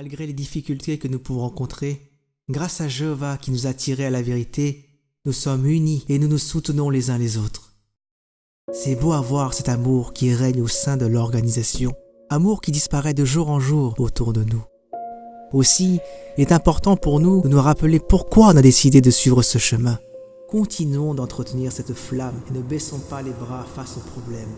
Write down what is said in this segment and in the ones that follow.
Malgré les difficultés que nous pouvons rencontrer, grâce à Jéhovah qui nous a tirés à la vérité, nous sommes unis et nous nous soutenons les uns les autres. C'est beau à voir cet amour qui règne au sein de l'organisation, amour qui disparaît de jour en jour autour de nous. Aussi, il est important pour nous de nous rappeler pourquoi on a décidé de suivre ce chemin. Continuons d'entretenir cette flamme et ne baissons pas les bras face aux problèmes.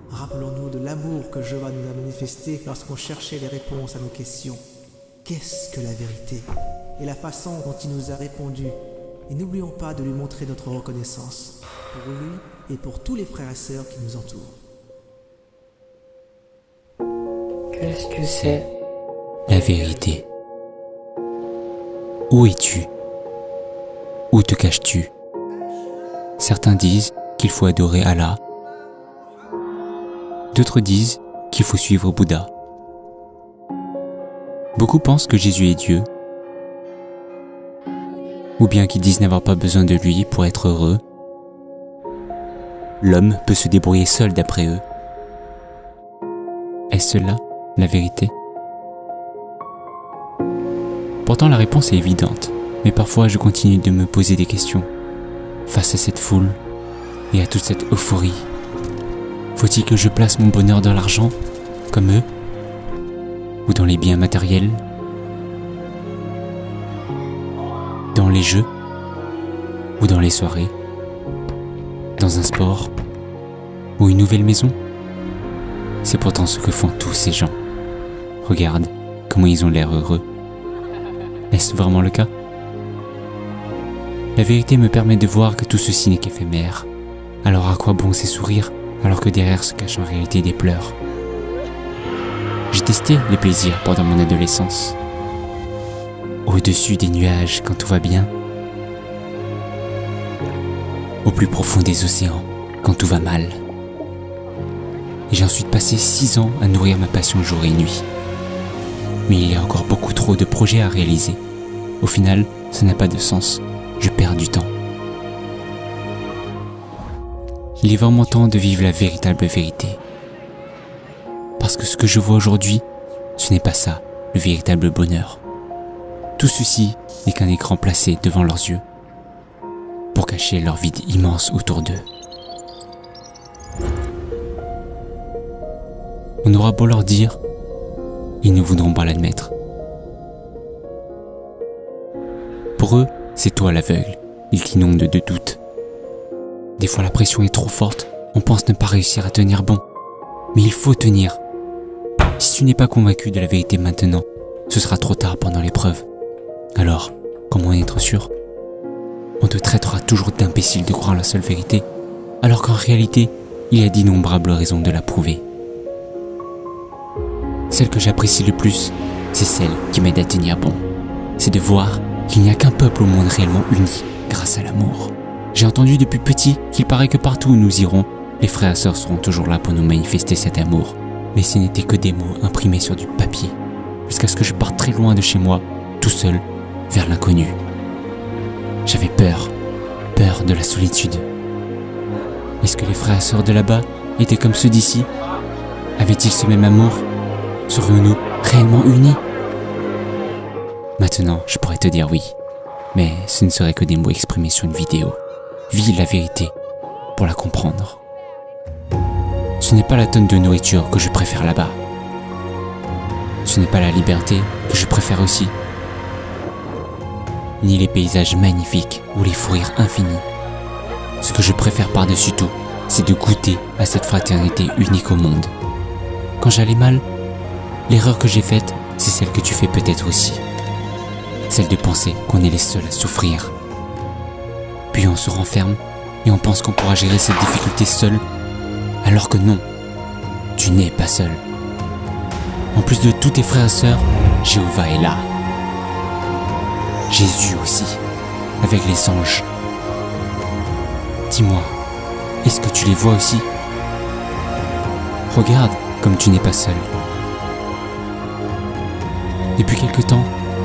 Rappelons-nous de l'amour que Jéhovah nous a manifesté lorsqu'on cherchait les réponses à nos questions. Qu'est-ce que la vérité? Et la façon dont il nous a répondu. Et n'oublions pas de lui montrer notre reconnaissance pour lui et pour tous les frères et sœurs qui nous entourent. Qu'est-ce que c'est la vérité? Où es-tu? Où te caches-tu? Certains disent qu'il faut adorer Allah. D'autres disent qu'il faut suivre Bouddha. Beaucoup pensent que Jésus est Dieu, ou bien qu'ils disent n'avoir pas besoin de lui pour être heureux. L'homme peut se débrouiller seul d'après eux. Est-ce cela la vérité? Pourtant la réponse est évidente, mais parfois je continue de me poser des questions. Face à cette foule et à toute cette euphorie, faut-il que je place mon bonheur dans l'argent, comme eux, ou dans les biens matériels, dans les jeux, ou dans les soirées, dans un sport, ou une nouvelle maison? C'est pourtant ce que font tous ces gens. Regarde comment ils ont l'air heureux. Est-ce vraiment le cas? La vérité me permet de voir que tout ceci n'est qu'éphémère. Alors à quoi bon ces sourires alors que derrière se cachent en réalité des pleurs? J'ai testé les plaisirs pendant mon adolescence. Au-dessus des nuages quand tout va bien. Au plus profond des océans quand tout va mal. Et j'ai ensuite passé 6 ans à nourrir ma passion jour et nuit. Mais il y a encore beaucoup trop de projets à réaliser. Au final, ça n'a pas de sens. Je perds du temps. Il est vraiment temps de vivre la véritable vérité. Parce que ce que je vois aujourd'hui, ce n'est pas ça, le véritable bonheur. Tout ceci n'est qu'un écran placé devant leurs yeux pour cacher leur vide immense autour d'eux. On aura beau leur dire, ils ne voudront pas l'admettre. Pour eux, c'est toi l'aveugle, ils t'inondent de doutes. Des fois la pression est trop forte, on pense ne pas réussir à tenir bon. Mais il faut tenir. Si tu n'es pas convaincu de la vérité maintenant, ce sera trop tard pendant l'épreuve. Alors, comment en être sûr? On te traitera toujours d'imbécile de croire la seule vérité, alors qu'en réalité, il y a d'innombrables raisons de la prouver. Celle que j'apprécie le plus, c'est celle qui m'aide à tenir bon. C'est de voir qu'il n'y a qu'un peuple au monde réellement uni grâce à l'amour. J'ai entendu depuis petit qu'il paraît que partout où nous irons, les frères et sœurs seront toujours là pour nous manifester cet amour. Mais ce n'étaient que des mots imprimés sur du papier, jusqu'à ce que je parte très loin de chez moi, tout seul, vers l'inconnu. J'avais peur de la solitude. Est-ce que les frères et sœurs de là-bas étaient comme ceux d'ici? Avaient-ils ce même amour? Serions-nous réellement unis? Maintenant, je pourrais te dire oui, mais ce ne serait que des mots exprimés sur une vidéo. Vis la vérité pour la comprendre. Ce n'est pas la tonne de nourriture que je préfère là-bas. Ce n'est pas la liberté que je préfère aussi. Ni les paysages magnifiques ou les fous rires infinis. Ce que je préfère par-dessus tout, c'est de goûter à cette fraternité unique au monde. Quand j'allais mal, l'erreur que j'ai faite, c'est celle que tu fais peut-être aussi. Celle de penser qu'on est les seuls à souffrir. Puis on se renferme et on pense qu'on pourra gérer cette difficulté seul, alors que non, tu n'es pas seul. En plus de tous tes frères et sœurs, Jéhovah est là. Jésus aussi, avec les anges. Dis-moi, est-ce que tu les vois aussi? Regarde comme tu n'es pas seul. Depuis quelque temps,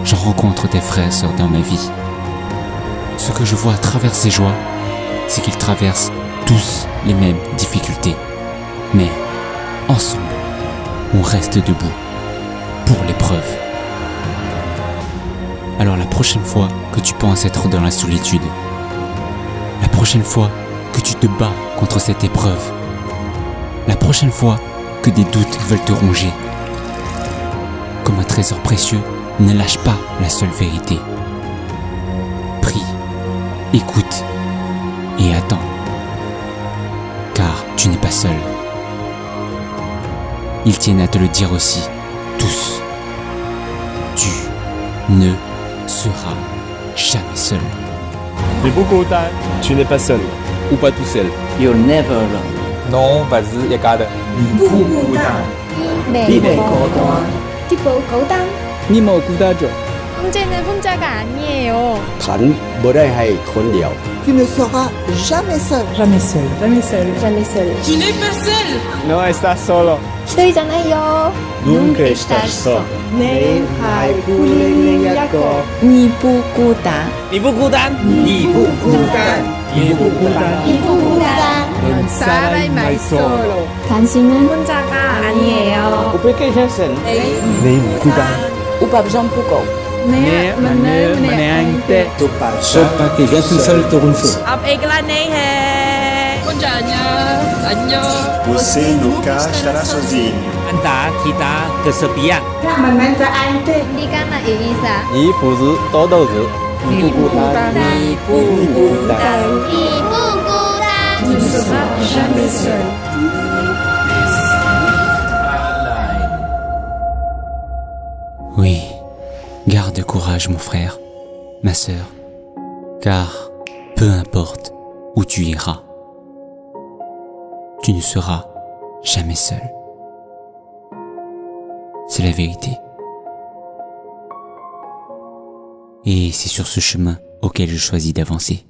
j'en rencontre des frères et sœurs dans ma vie. Ce que je vois à travers ces joies, c'est qu'ils traversent tous les mêmes difficultés. Mais ensemble, on reste debout pour l'épreuve. Alors la prochaine fois que tu penses être dans la solitude, la prochaine fois que tu te bats contre cette épreuve, la prochaine fois que des doutes veulent te ronger, comme un trésor précieux, ne lâche pas la seule vérité. Prie, écoute et attends, car tu n'es pas seul. Ils tiennent à te le dire aussi, tous. Tu ne seras jamais seul. 你不孤單， Tu n'es pas seul ou pas tout seul. You're never alone. non 不是一家人。 你왜 고단? 기뻐 고단. Ni冇孤單咗。 문제는 혼자가 아니에요. 神冇人係คนเดียว Tu ne seras jamais seul. Jamais seul. No estás solo. 기다리잖아요. Nunca estás solo. 你还不累累呀个？你不孤单. 你不孤單，你不孤單，你不孤單。 니不孤单. Non sarai mai solo. 당신은 혼자가 아니에요. 我俾機聲神。你唔孤單。 오빠 좀 보고. 네, manente. Sopa que ya tu seul toronto. अब एकला नहीं है. 혼자 아니야. 안녕. Você nunca estará sozinho. Anda kita kesepian. 네가 나 이기사. 你不是多豆子，你不孤單，你不孤單。 니不孤单. Tu ne seras jamais seul. Oui, garde courage mon frère, ma sœur, car peu importe où tu iras, tu ne seras jamais seul. C'est la vérité. Et c'est sur ce chemin auquel je choisis d'avancer.